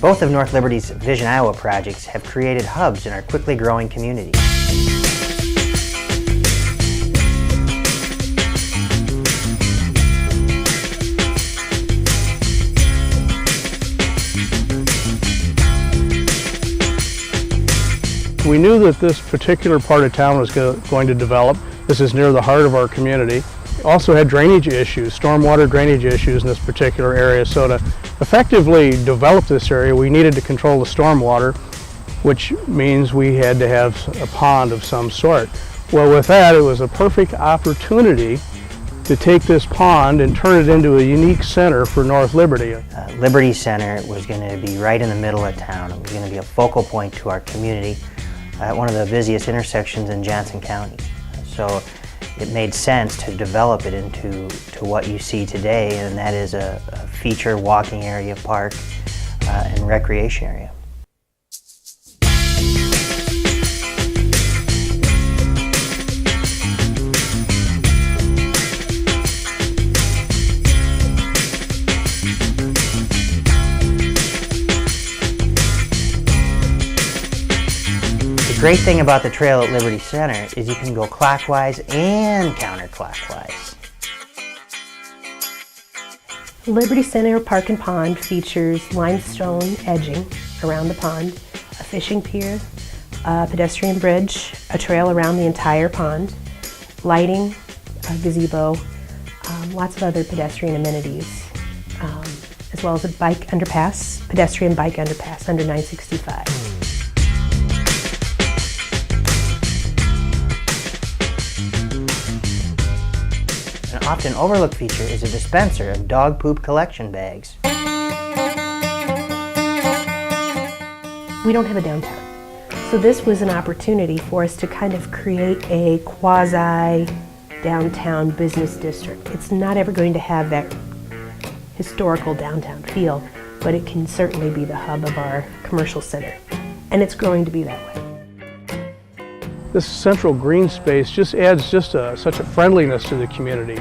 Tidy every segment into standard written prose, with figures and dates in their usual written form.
Both of North Liberty's Vision Iowa projects have created hubs in our quickly growing community. We knew that this particular part of town was going to develop. This is near the heart of our community. Also had drainage issues, stormwater drainage issues in this particular area. So to effectively develop this area, we needed to control the stormwater, which means we had to have a pond of some sort. Well, with that, it was a perfect opportunity to take this pond and turn it into a unique center for North Liberty. Liberty Center was going to be right in the middle of town. It was going to be a focal point to our community at one of the busiest intersections in Johnson County. So it made sense to develop it into what you see today, and that is a feature walking area, park, and recreation area. The great thing about the trail at Liberty Center is you can go clockwise and counterclockwise. Liberty Center Park and Pond features limestone edging around the pond, a fishing pier, a pedestrian bridge, a trail around the entire pond, lighting, a gazebo, lots of other pedestrian amenities, as well as a bike underpass, pedestrian bike underpass under 965. An often overlooked feature is a dispenser of dog poop collection bags. We don't have a downtown, so this was an opportunity for us to kind of create a quasi-downtown business district. It's not ever going to have that historical downtown feel, but it can certainly be the hub of our commercial center, and it's growing to be that way. This central green space just adds such a friendliness to the community.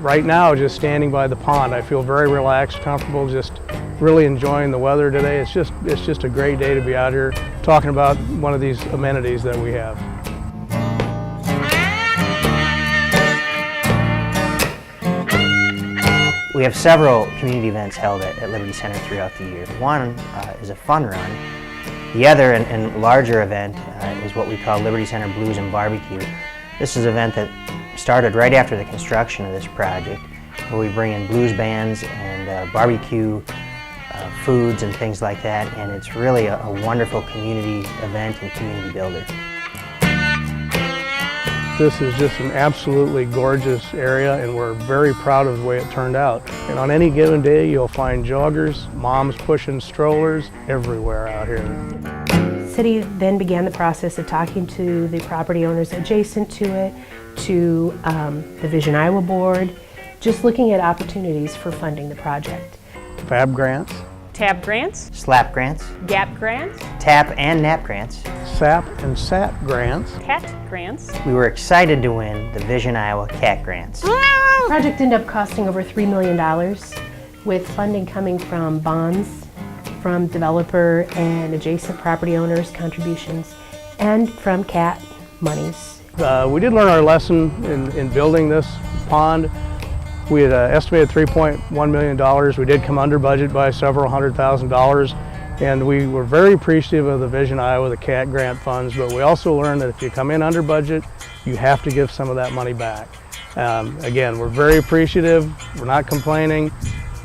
Right now, just standing by the pond, I feel very relaxed, comfortable, just really enjoying the weather today. It's just a great day to be out here talking about one of these amenities that we have. We have several community events held at Liberty Center throughout the year. One is a fun run. The other and larger event is what we call Liberty Center Blues and Barbecue. This is an event that started right after the construction of this project, where we bring in blues bands and barbecue foods and things like that, and it's really a wonderful community event and community builder. This is just an absolutely gorgeous area, and we're very proud of the way it turned out. And on any given day, you'll find joggers, moms pushing strollers everywhere out here. The city then began the process of talking to the property owners adjacent to it, to the Vision Iowa Board, just looking at opportunities for funding the project. FAB grants, TAB grants, SLAP grants, GAP grants, TAP and NAP grants, SAP and SAT grants, CAT grants. We were excited to win the Vision Iowa CAT grants. The project ended up costing over $3 million, with funding coming from bonds, from developer and adjacent property owners' contributions, and from CAT monies. We did learn our lesson in building this pond. We had estimated $3.1 million. We did come under budget by several $100,000, and we were very appreciative of the Vision Iowa, the CAT grant funds, but we also learned that if you come in under budget, you have to give some of that money back. Again, we're very appreciative, we're not complaining,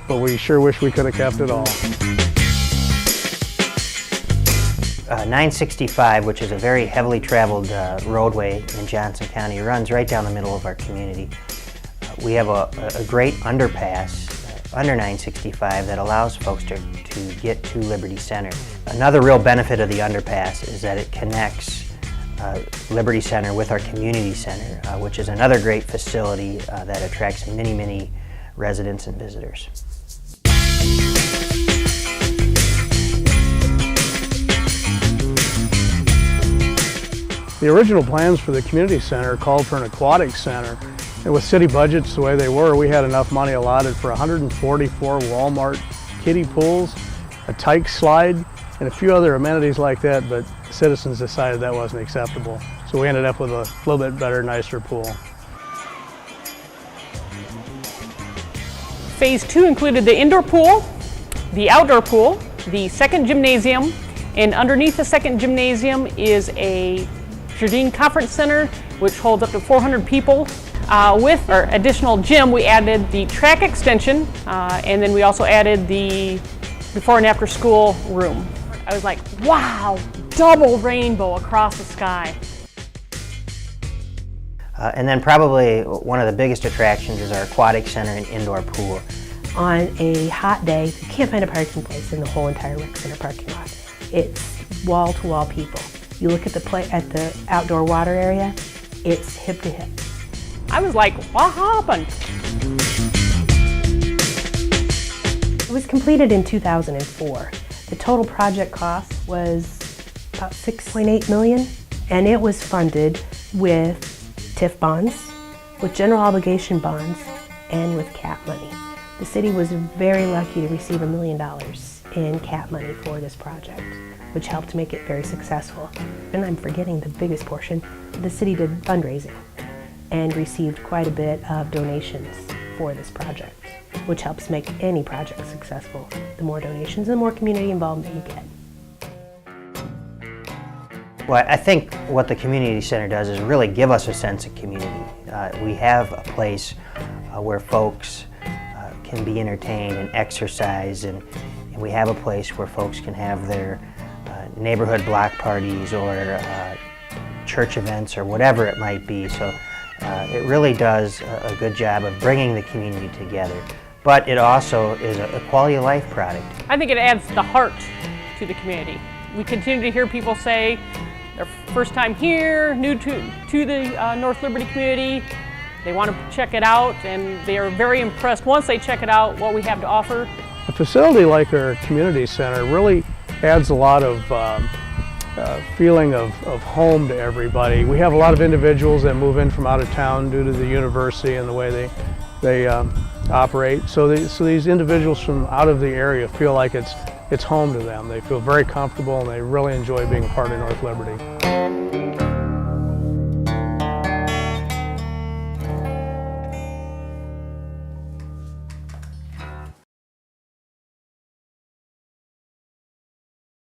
but we sure wish we could have kept it all. 965, which is a very heavily traveled roadway in Johnson County, runs right down the middle of our community. We have a great underpass under 965 that allows folks to get to Liberty Center. Another real benefit of the underpass is that it connects Liberty Center with our community center, which is another great facility that attracts many, many residents and visitors. The original plans for the community center called for an aquatic center, and with city budgets the way they were, we had enough money allotted for 144 Walmart kiddie pools, a tyke slide, and a few other amenities like that, but citizens decided that wasn't acceptable. So we ended up with a little bit better, nicer pool. Phase 2 included the indoor pool, the outdoor pool, the second gymnasium, and underneath the second gymnasium is a Jardine Conference Center, which holds up to 400 people. With our additional gym, we added the track extension, and then we also added the before and after school room. I was like, wow, double rainbow across the sky. And then probably one of the biggest attractions is our aquatic center and indoor pool. On a hot day, you can't find a parking place in the whole entire rec center parking lot. It's wall-to-wall people. You look at the outdoor water area, it's hip to hip. I was like, what happened? It was completed in 2004. The total project cost was about $6.8 million, and it was funded with TIF bonds, with general obligation bonds, and with CAP money. The city was very lucky to receive $1 million in CAP money for this project, which helped make it very successful. And I'm forgetting the biggest portion. The city did fundraising and received quite a bit of donations for this project, which helps make any project successful. The more donations, the more community involvement you get. Well, I think what the community center does is really give us a sense of community. We have a place where folks can be entertained and exercise, and we have a place where folks can have their neighborhood block parties or church events or whatever it might be. So it really does a good job of bringing the community together. But it also is a quality of life product. I think it adds the heart to the community. We continue to hear people say their first time here, new to the North Liberty community. They want to check it out, and they are very impressed once they check it out, what we have to offer. A facility like our community center really adds a lot of feeling of home to everybody. We have a lot of individuals that move in from out of town due to the university and the way they operate. So these individuals from out of the area feel like it's home to them. They feel very comfortable and they really enjoy being a part of North Liberty.